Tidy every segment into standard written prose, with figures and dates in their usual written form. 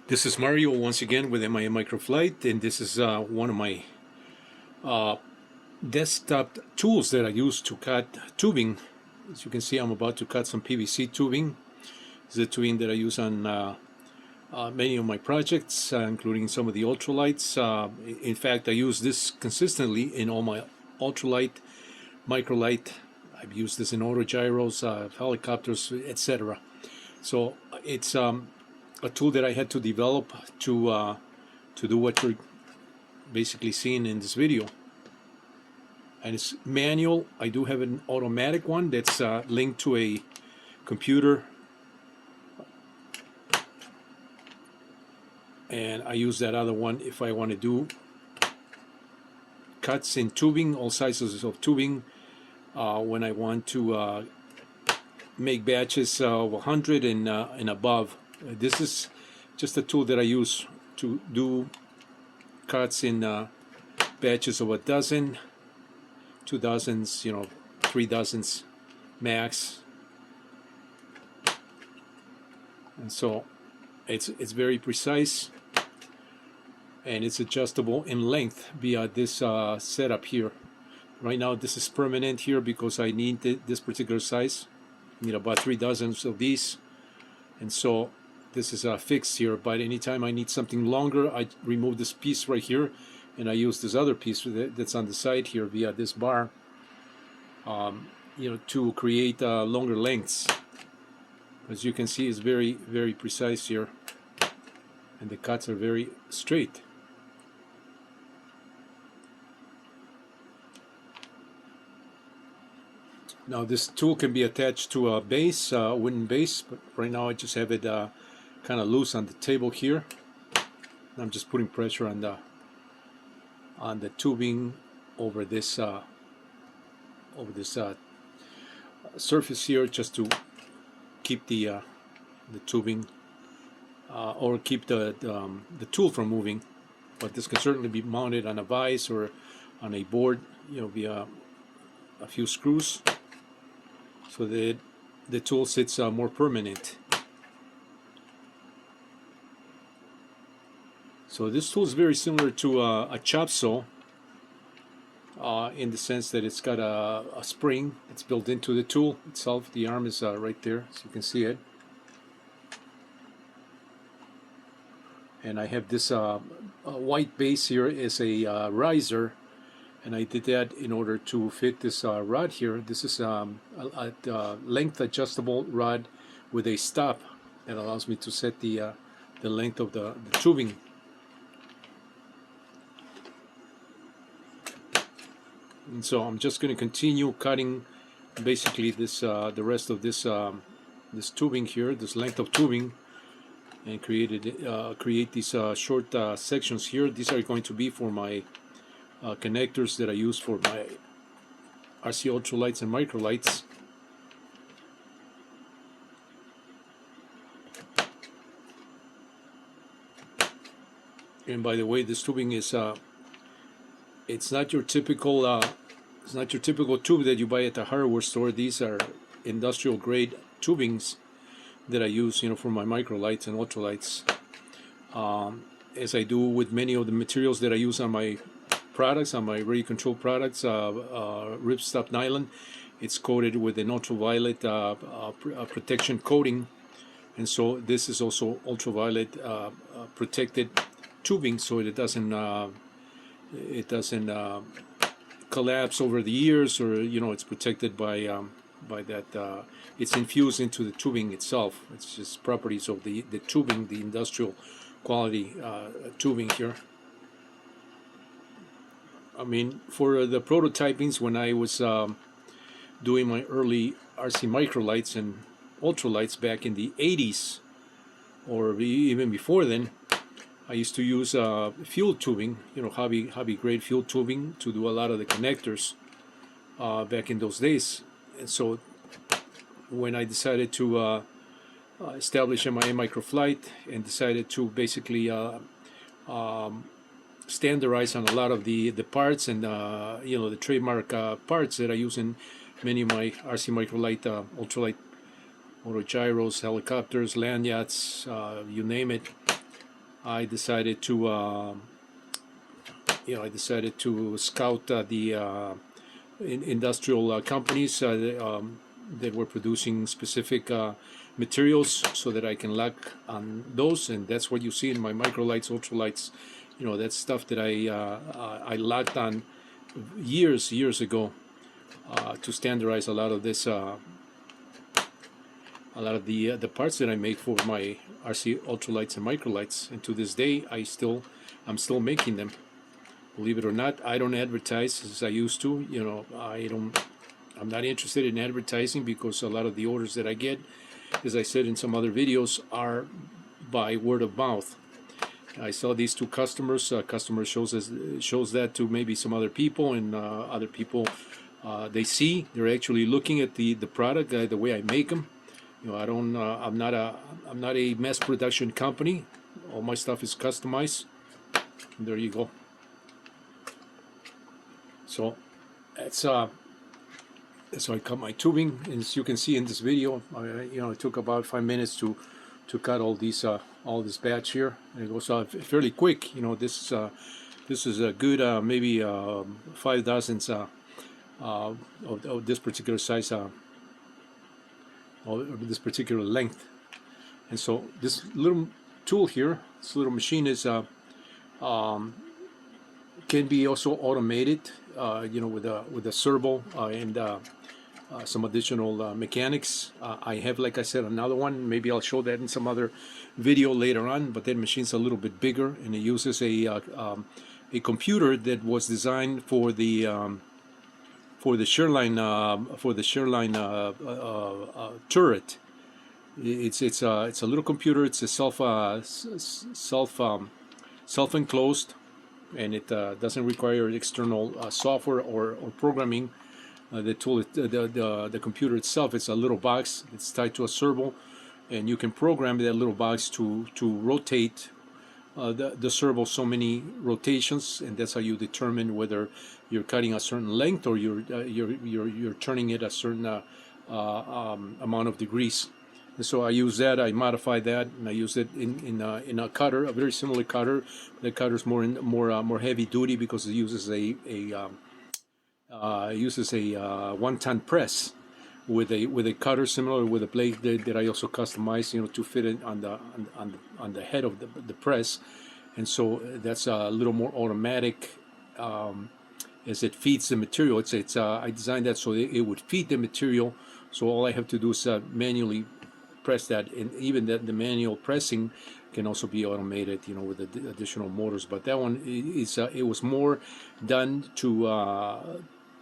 This is Mario once again with MIA Microflight, and this is one of my uh, desktop tools that I use to cut tubing. As you can see, I'm about to cut some PVC tubing. This is the tubing that I use on many of my projects, including some of the ultralights. In fact, I use this consistently in all my ultralight, microlight. I've used this in autogyros, helicopters, etc. So it's a tool that I had to develop to do what you're basically seeing in this video. And it's manual. I do have an automatic one that's linked to a computer, and I use that other one if I want to do cuts in tubing, all sizes of tubing, when I want to make batches of 100 and above. This is just a tool that I use to do cuts in batches of a dozen, 2 dozens, 3 dozens max. And so it's very precise, and it's adjustable in length via this setup here. Right now this is permanent here because I need this particular size. I need about 3 dozens of these, and so this is fixed here. But anytime I need something longer, I remove this piece right here, and I use this other piece that's on the side here via this bar, to create longer lengths. As you can see, it's very, very precise here, and the cuts are very straight. Now this tool can be attached to a base, wooden base, but right now I just have it kind of loose on the table here. I'm just putting pressure on the tubing over this surface here, just to keep the tubing or keep the tool from moving. But this can certainly be mounted on a vise or on a board, via a few screws, so that the tool sits more permanent. So this tool is very similar to a chop saw, in the sense that it's got a spring that's built into the tool itself. The arm is right there, so you can see it. And I have this white base here as a riser, and I did that in order to fit this rod here. This is a length adjustable rod with a stop that allows me to set the length of the tubing. And so I'm just going to continue cutting basically this the rest of this this tubing here, this length of tubing, and create these short sections here. These are going to be for my connectors that I use for my RC ultralights and microlights. And by the way, this tubing is it's not your typical tube that you buy at the hardware store. These are industrial grade tubings that I use, for my microlights and ultralights. As I do with many of the materials that I use on my products, on my radio control products, ripstop nylon, it's coated with an ultraviolet protection coating, and so this is also ultraviolet protected tubing, so it doesn't collapse over the years, or it's protected by that. It's infused into the tubing itself. It's just properties of the tubing, the industrial quality tubing here. I mean, for the prototypings, when I was doing my early RC microlights and ultralights back in the 80s, or even before then, I used to use fuel tubing, hobby grade fuel tubing, to do a lot of the connectors back in those days. And so when I decided to establish MIA Microflight and decided to basically standardize on a lot of the parts and the trademark parts that I use in many of my RC Microlight, ultralight, autogyros, helicopters, land yachts, you name it, I decided to scout the industrial companies that were producing specific materials so that I can lock on those, and that's what you see in my microlights, ultralights. That's stuff that I locked on years ago to standardize a lot of this, a lot of the parts that I make for my RC ultralights and microlights. And to this day, I'm still making them. Believe it or not, I don't advertise as I used to. I'm not interested in advertising because a lot of the orders that I get, as I said in some other videos, are by word of mouth. I saw these two customers. Customer shows that to maybe some other people, and other people they're actually looking at the product, the way I make them. I'm not a mass production company. All my stuff is customized. And there you go. So that's so I cut my tubing, and as you can see in this video, it took about 5 minutes to cut all this batch here, and it goes fairly quick. This is a good maybe 5 dozens of this particular size, of this particular length. And so this little tool here, this little machine is can be also automated, with a servo and some additional mechanics. I have, like I said, another one. Maybe I'll show that in some other video later on. But that machine's a little bit bigger, and it uses a computer that was designed for the Sherline turret. It's a little computer. It's a self-enclosed, and it doesn't require external software or programming. The tool, the computer itself, it's a little box. It's tied to a servo, and you can program that little box to rotate the servo so many rotations, and that's how you determine whether you're cutting a certain length or you're turning it a certain amount of degrees. And so I use that. I modify that, and I use it in a cutter, a very similar cutter. The cutter's more heavy duty because it uses a 1-ton press with a cutter similar with a blade that I also customize, to fit it on the head of the press. And so that's a little more automatic as it feeds the material. I designed that so it would feed the material. So all I have to do is manually press that, and even the manual pressing can also be automated, with additional motors. But that one it was more done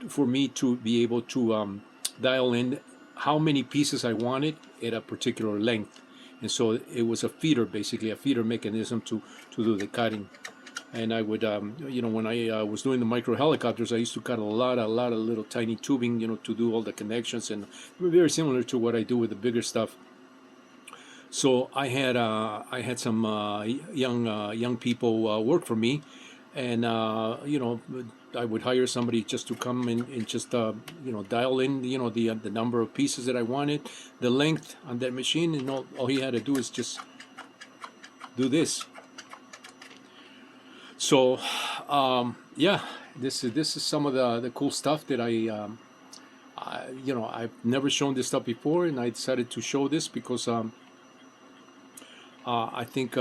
for me to be able to dial in how many pieces I wanted at a particular length. And so it was a feeder, basically a feeder mechanism to do the cutting. And I would, when I was doing the micro helicopters, I used to cut a lot of little tiny tubing, to do all the connections, and very similar to what I do with the bigger stuff. So I had some young people work for me, and I would hire somebody just to come and just dial in the number of pieces that I wanted, the length on that machine, and all he had to do is just do this. So yeah, this is some of the cool stuff that I've never shown this stuff before, and I decided to show this because I think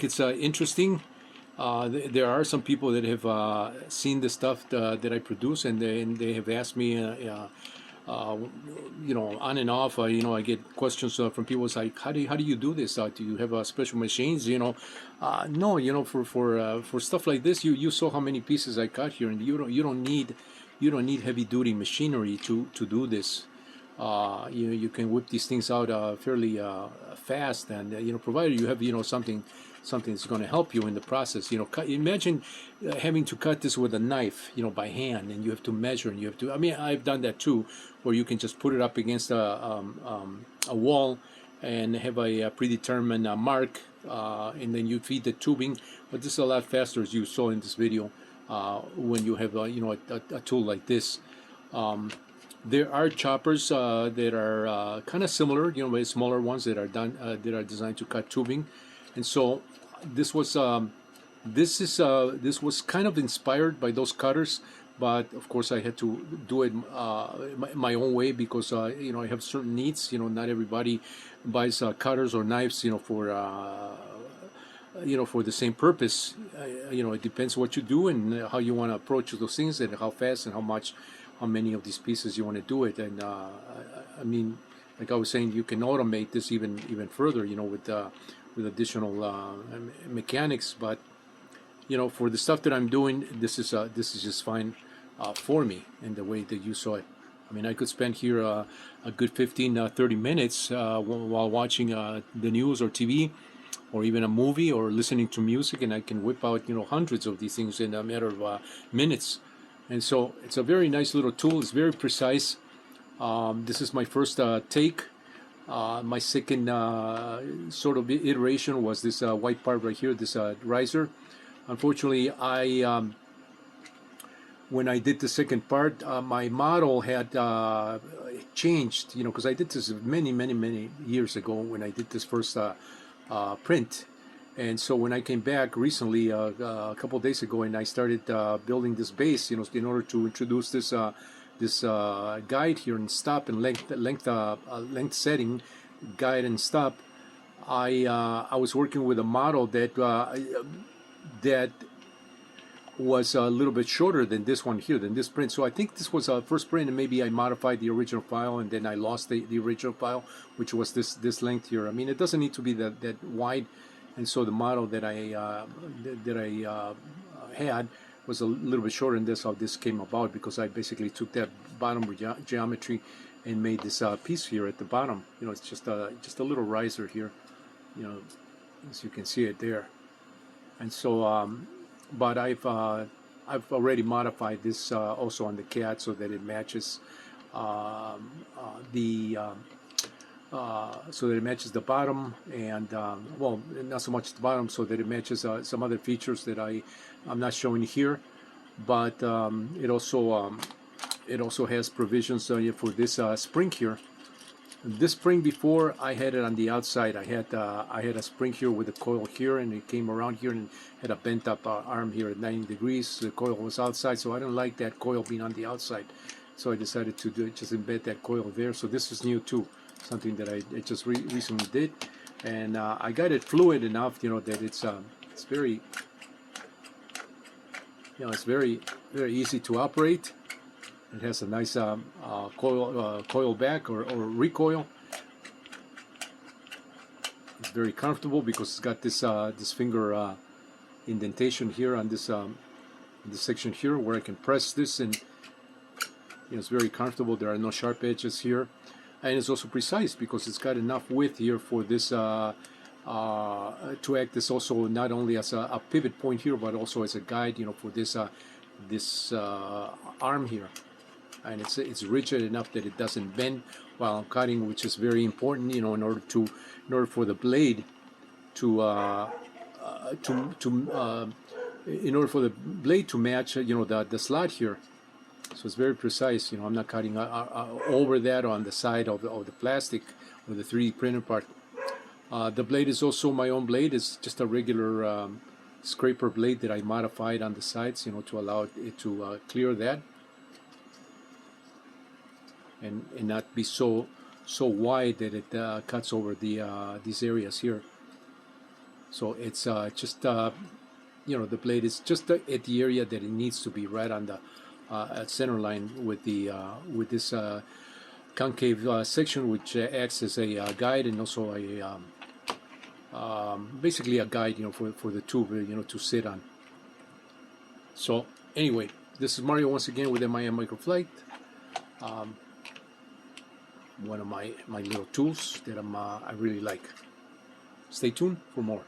it's interesting. There are some people that have seen the stuff that I produce, and they have asked me, on and off. I get questions from people. It's like, how do you do this? Do you have special machines? No. For stuff like this, you saw how many pieces I cut here, and you don't need heavy duty machinery to do this. You can whip these things out fairly fast, and provided you have something that's going to help you in the process. Imagine having to cut this with a knife, by hand, and you have to measure, and you have to. I mean, I've done that too, where you can just put it up against a wall and have a predetermined mark, and then you feed the tubing. But this is a lot faster, as you saw in this video, when you have a tool like this. There are choppers that are kind of similar, you know, with smaller ones that are designed to cut tubing, and so this was this was kind of inspired by those cutters, but of course I had to do it my own way because you know, I have certain needs. You know, not everybody buys cutters or knives, you know, for the same purpose. You know, it depends what you do and how you want to approach those things and how fast and how many of these pieces you want to do it. And I mean, like I was saying, you can automate this even further, you know, with additional mechanics. But you know, for the stuff that I'm doing, this is just fine for me in the way that you saw it. I mean, I could spend here a good 15, 30 minutes while watching the news or TV, or even a movie, or listening to music, and I can whip out, you know, hundreds of these things in a matter of minutes. And so it's a very nice little tool. It's very precise. This is my first take. My second sort of iteration was this white part right here, this riser. Unfortunately, when I did the second part, my model had changed, you know, because I did this many years ago when I did this first print. And so when I came back recently, a couple of days ago, and I started building this base, you know, in order to introduce this guide here and stop and length setting guide and stop, I was working with a model that was a little bit shorter than this one here, than this print. So I think this was a first print, and maybe I modified the original file, and then I lost the original file, which was this length here. I mean, it doesn't need to be that wide, and so the model that I had was a little bit shorter, and that's how this came about, because I basically took that bottom geometry and made this piece here at the bottom. You know, it's just a little riser here, you know, as you can see it there. And so but I've already modified this also on the CAD so that it matches the bottom, and well, not so much the bottom, so that it matches some other features that I'm not showing here. But it also has provisions for this spring here. This spring, before, I had it on the outside. I had a spring here with a coil here, and it came around here and had a bent up arm here at 90 degrees. The coil was outside, so I didn't like that coil being on the outside. So I decided to just embed that coil there. So this is new too, something that I just recently did, and I got it fluid enough, you know, that it's very, you know, it's very easy to operate. It has a nice coil back or recoil. It's very comfortable because it's got this finger indentation here on this section here, where I can press this, and you know, it's very comfortable. There are no sharp edges here, and it's also precise because it's got enough width here for this to act as also not only as a pivot point here, but also as a guide, you know, for this arm here. And it's rigid enough that it doesn't bend while I'm cutting, which is very important, you know, in order for the blade to match, you know, the slot here. So it's very precise. You know, I'm not cutting over that on the side of the plastic or the 3D printed part. The blade is also my own blade. It's just a regular scraper blade that I modified on the sides, you know, to allow it to clear that. And not be so wide that it cuts over these areas here. So it's just you know, the blade is just at the area that it needs to be, right on the center line with this concave section, which acts as a guide, and also a basically a guide, you know, for the tube, you know, to sit on. So anyway, this is Mario once again with MIM Microflight. One of my little tools that I really like. Stay tuned for more.